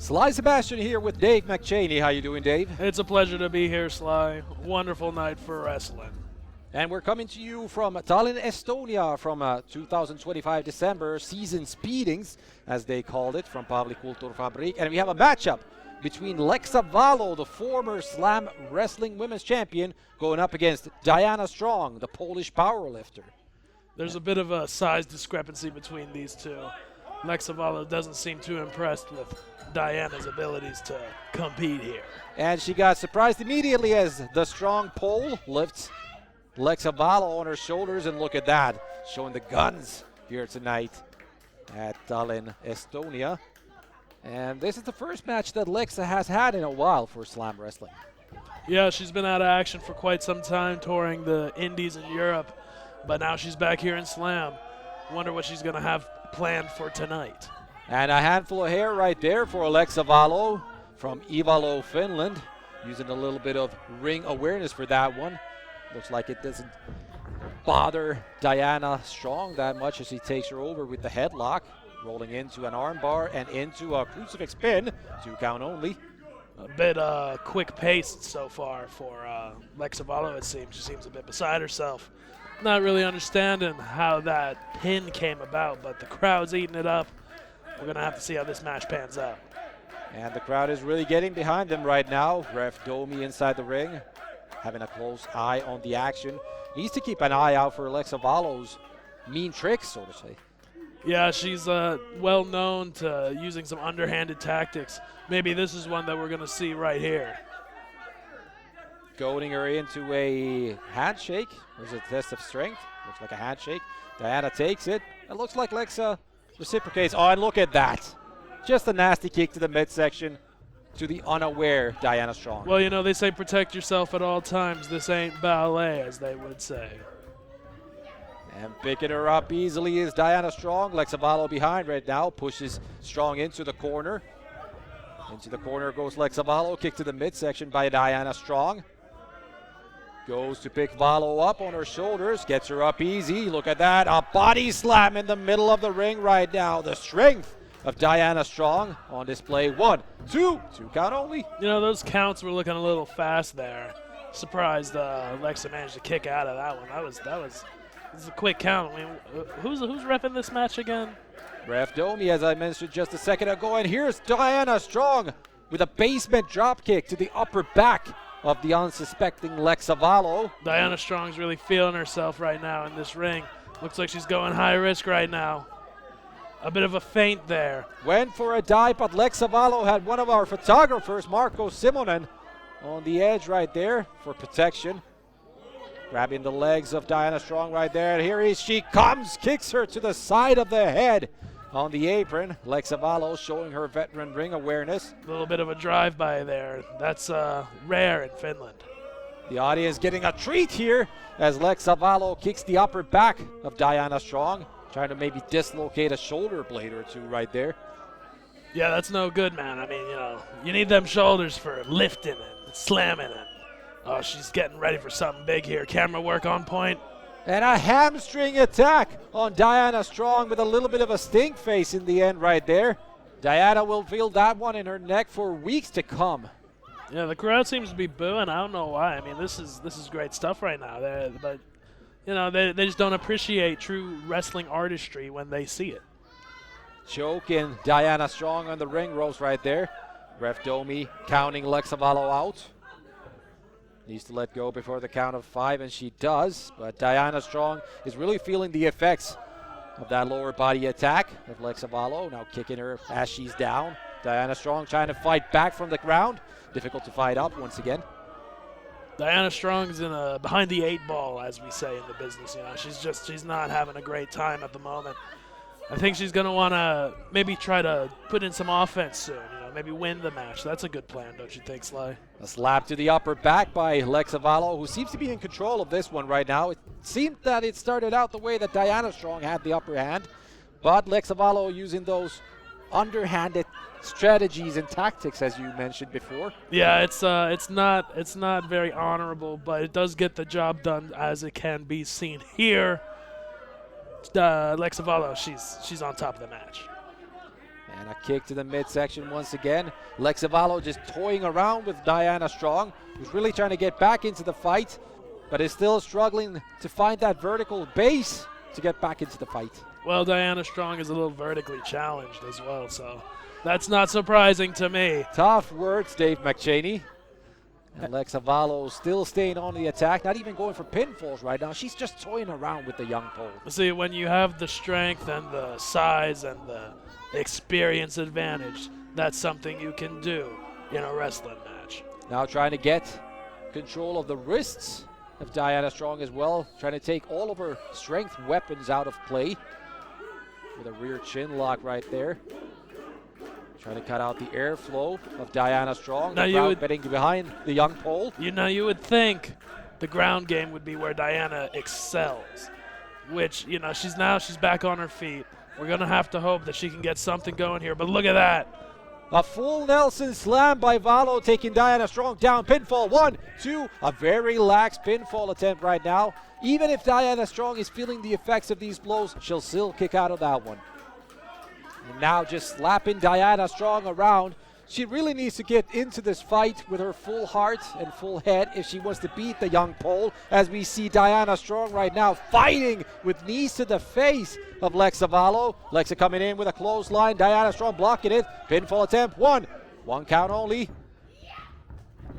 Sly Sebastian here with Dave McChaney. How you doing, Dave? It's a pleasure to be here, Sly. Wonderful night for wrestling. And we're coming to you from Tallinn, Estonia, from 2025 December season speedings, as they called it, from Pavli Kulturfabrik. And we have a matchup between Lexa Valo, the former Slam Wrestling Women's Champion, going up against Diana Strong, the Polish powerlifter. There's a bit of a size discrepancy between these two. Lexa Valo doesn't seem too impressed with Diana's abilities to compete here. And she got surprised immediately as the strong pole lifts Lexa Valo on her shoulders, and look at that, showing the guns here tonight at Tallinn, Estonia. And this is the first match that Lexa has had in a while for Slam Wrestling. Yeah, she's been out of action for quite some time, touring the Indies in Europe, but now she's back here in Slam. Wonder what she's going to have planned for tonight. And a handful of hair right there for Lexa Valo from Ivalo, Finland, using a little bit of ring awareness for that one. Looks like it doesn't bother Diana Strong that much as he takes her over with the headlock, rolling into an armbar and into a crucifix pin, 2 count only. A bit quick-paced so far for Lexa Valo, it seems. She seems a bit beside herself. Not really understanding how that pin came about, but the crowd's eating it up. We're going to have to see how this match pans out. And the crowd is really getting behind them right now. Ref Domi inside the ring, having a close eye on the action. Needs to keep an eye out for Lexa Valo's mean tricks, so to say. Yeah, she's well known to using some underhanded tactics. Maybe this is one that we're going to see right here. Goading her into a handshake. There's a test of strength. Looks like a handshake. Diana takes it. It looks like Lexa reciprocates. Oh, and look at that. Just a nasty kick to the midsection to the unaware Diana Strong. Well, you know, they say protect yourself at all times. This ain't ballet, as they would say. And picking her up easily is Diana Strong. Lexa Valo behind right now. Pushes Strong into the corner. Into the corner goes Lexa Valo. Kick to the midsection by Diana Strong. Goes to pick Valo up on her shoulders. Gets her up easy. Look at that. A body slam in the middle of the ring right now. The strength of Diana Strong on display. 1, 2 count only. You know, those counts were looking a little fast there. Surprised Lexa managed to kick out of that one. That was a quick count. I mean, who's reffing this match again? Ref Domi, as I mentioned just a second ago. And here's Diana Strong with a basement drop kick to the upper back of the unsuspecting Lexa Valo. Diana Strong's really feeling herself right now in this ring. Looks like she's going high risk right now. A bit of a feint there. Went for a dive, but Lexa Valo had one of our photographers, Marco Simonen, on the edge right there for protection. Grabbing the legs of Diana Strong right there. And here she comes, kicks her to the side of the head on the apron. Lexa Valo showing her veteran ring awareness. A little bit of a drive-by there. That's rare in Finland. The audience getting a treat here as Lexa Valo kicks the upper back of Diana Strong, trying to maybe dislocate a shoulder blade or two right there. Yeah, that's no good, man. I mean, you know, you need them shoulders for lifting and slamming it. Oh, she's getting ready for something big here. Camera work on point. And a hamstring attack on Diana Strong with a little bit of a stink face in the end right there. Diana will feel that one in her neck for weeks to come. Yeah, the crowd seems to be booing. I don't know why. I mean, this is great stuff right now. But, you know, they just don't appreciate true wrestling artistry when they see it. Choking Diana Strong on the ring ropes right there. Ref Domi counting Lexa Valo out. Needs to let go before the count of 5, and she does. But Diana Strong is really feeling the effects of that lower body attack of Lexa Valo. Now kicking her as she's down. Diana Strong trying to fight back from the ground. Difficult to fight up once again. Diana Strong's in a behind the 8 ball, as we say in the business. You know, she's not having a great time at the moment. I think she's going to want to maybe try to put in some offense soon. You know, maybe win the match. That's a good plan, don't you think, Sly? A slap to the upper back by Lexa Valo, who seems to be in control of this one right now. It seemed that it started out the way that Diana Strong had the upper hand, but Lexa Valo using those underhanded strategies and tactics, as you mentioned before. Yeah, it's not very honorable, but it does get the job done, as it can be seen here. Lexa Valo, she's on top of the match. And a kick to the midsection once again. Lexa Valo just toying around with Diana Strong, who's really trying to get back into the fight, but is still struggling to find that vertical base to get back into the fight. Well, Diana Strong is a little vertically challenged as well, so that's not surprising to me. Tough words, Dave McChaney. And Lexa Valo still staying on the attack, not even going for pinfalls right now. She's just toying around with the young pole. See, when you have the strength and the size and the experience advantage, that's something you can do in a wrestling match. Now trying to get control of the wrists of Diana Strong as well, trying to take all of her strength weapons out of play with a rear chin lock right there. Trying to cut out the airflow of Diana Strong. Now the crowd betting behind the young pole. You would think the ground game would be where Diana excels, which, she's back on her feet. We're going to have to hope that she can get something going here, but look at that. A full Nelson slam by Valo, taking Diana Strong down. Pinfall, 1, 2, a very lax pinfall attempt right now. Even if Diana Strong is feeling the effects of these blows, she'll still kick out of that one. And now just slapping Diana Strong around. She really needs to get into this fight with her full heart and full head if she wants to beat the young pole, as we see Diana Strong right now fighting with knees to the face of Lexa Valo. Lexa coming in with a clothesline. Diana Strong blocking it. Pinfall attempt, 1 count only.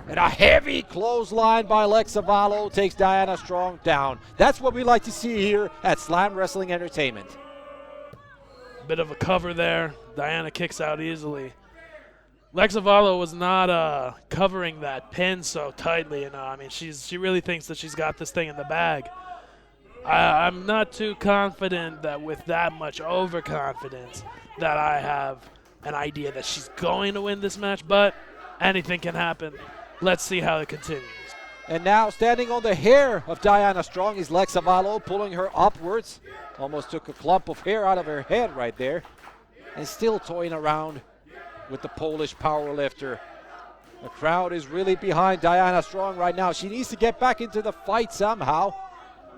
And a heavy clothesline by Lexa Valo takes Diana Strong down. That's what we like to see here at Slam Wrestling Entertainment. Bit of a cover there. Diana kicks out easily. Lexa Valo was not covering that pin so tightly. She really thinks that she's got this thing in the bag. I'm not too confident that with that much overconfidence that I have an idea that she's going to win this match, but anything can happen. Let's see how it continues. And now standing on the hair of Diana Strong is Lexa Valo, pulling her upwards. Almost took a clump of hair out of her head right there. And still toying around with the Polish powerlifter. The crowd is really behind Diana Strong right now. She needs to get back into the fight somehow.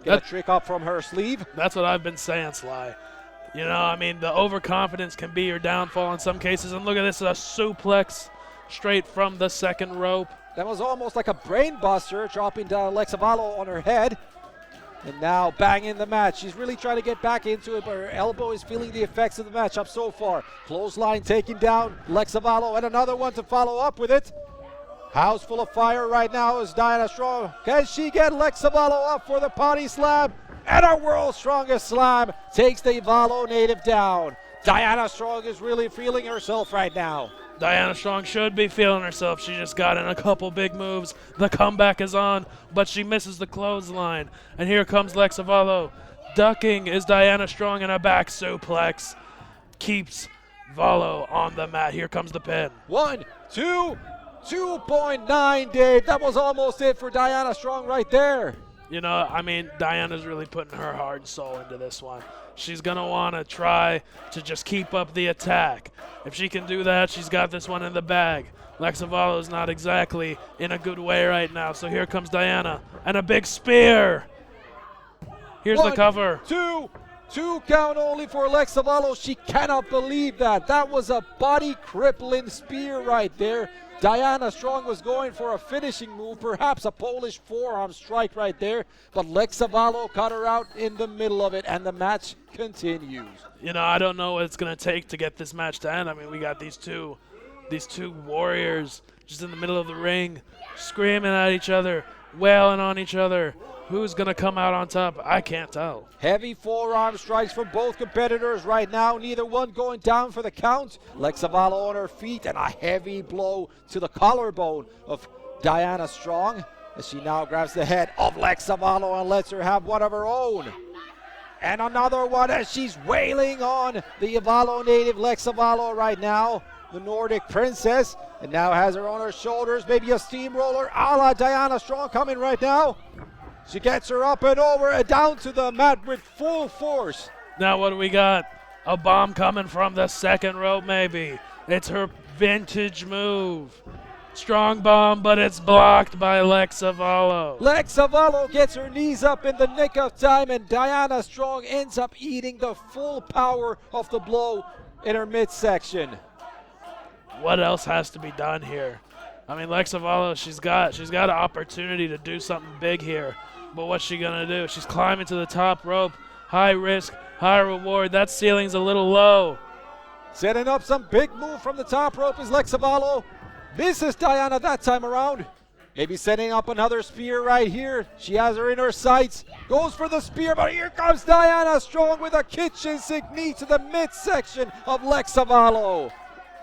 Get a trick up from her sleeve. That's what I've been saying, Sly. The overconfidence can be your downfall in some cases. And look at this, a suplex straight from the second rope. That was almost like a brain buster, dropping Lexa Valo on her head. And now banging the match. She's really trying to get back into it, but her elbow is feeling the effects of the matchup so far. Clothesline taking down Lexa Valo, and another one to follow up with it. House full of fire right now is Diana Strong. Can she get Lexa Valo up for the body slam? And our world's strongest slam takes the Valo native down. Diana Strong is really feeling herself right now. Diana Strong should be feeling herself. She just got in a couple big moves. The comeback is on, but she misses the clothesline. And here comes Lexa Valo. Ducking is Diana Strong, and a back suplex keeps Valo on the mat. Here comes the pin. 1, 2, 2.9, Dave. That was almost it for Diana Strong right there. Diana's really putting her heart and soul into this one. She's going to want to try to just keep up the attack. If she can do that, she's got this one in the bag. Lexa Valo's not exactly in a good way right now, so here comes Diana. And a big spear. Here's the cover. 2 count only for Lexa Valo. She cannot believe that. That was a body crippling spear right there. Diana Strong was going for a finishing move, perhaps a Polish forearm strike right there, but Lexa Valo cut her out in the middle of it, and the match continues. I don't know what it's going to take to get this match to end. We got these two warriors just in the middle of the ring, screaming at each other, wailing on each other. Who's going to come out on top? I can't tell. Heavy forearm strikes from both competitors right now. Neither one going down for the count. Lexa Valo on her feet, and a heavy blow to the collarbone of Diana Strong as she now grabs the head of Lexa Valo and lets her have one of her own. And another one as she's wailing on the Valo native Lexa Valo right now. The Nordic Princess, and now has her on her shoulders. Maybe a steamroller a la Diana Strong coming right now. She gets her up and over and down to the mat with full force. Now what do we got? A bomb coming from the second rope maybe. It's her vintage move. Strong bomb, but it's blocked by Lexa Valo. Lexa Valo gets her knees up in the nick of time, and Diana Strong ends up eating the full power of the blow in her midsection. What else has to be done here? I mean, Lexa Valo, she's got an opportunity to do something big here. But what's she gonna do? She's climbing to the top rope. High risk, high reward. That ceiling's a little low. Setting up some big move from the top rope is Lexa Valo. Misses Diana that time around. Maybe setting up another spear right here. She has her in her sights. Goes for the spear, but here comes Diana Strong with a kitchen sink knee to the midsection of Lexa Valo.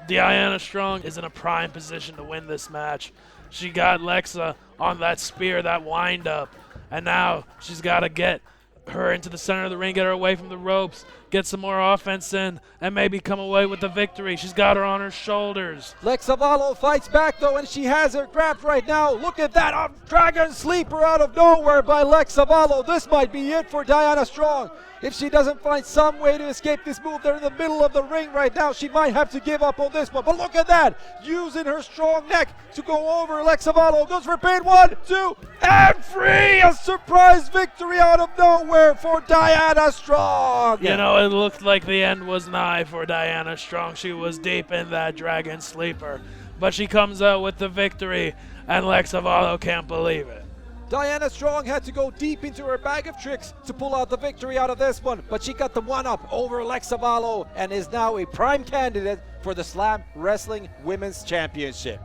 Diana Strong is in a prime position to win this match. She got Lexa on that spear, that wind up, and now she's got to get her into the center of the ring, get her away from the ropes, get some more offense in, and maybe come away with the victory. She's got her on her shoulders. Lexa Valo fights back though, and she has her grabbed right now. Look at that, dragon sleeper out of nowhere by Lexa Valo. This might be it for Diana Strong. If she doesn't find some way to escape this move, they're in the middle of the ring right now. She might have to give up on this one. But look at that, using her strong neck to go over. Lexa Valo goes for pin, 1, 2, and 3. A surprise victory out of nowhere for Diana Strong. You know, it looked like the end was nigh for Diana Strong. She was deep in that dragon sleeper. But she comes out with the victory, and Lexa Valo can't believe it. Diana Strong had to go deep into her bag of tricks to pull out the victory out of this one, but she got the one-up over Lexa Valo and is now a prime candidate for the Slam Wrestling Women's Championship.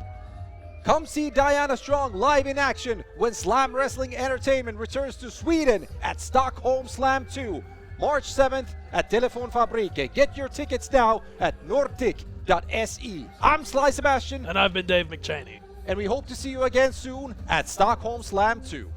Come see Diana Strong live in action when Slam Wrestling Entertainment returns to Sweden at Stockholm Slam 2, March 7th at Telefonfabriken. Get your tickets now at nordic.se. I'm Sly Sebastian. And I've been Dave McChaney. And we hope to see you again soon at Stockholm Slam 2.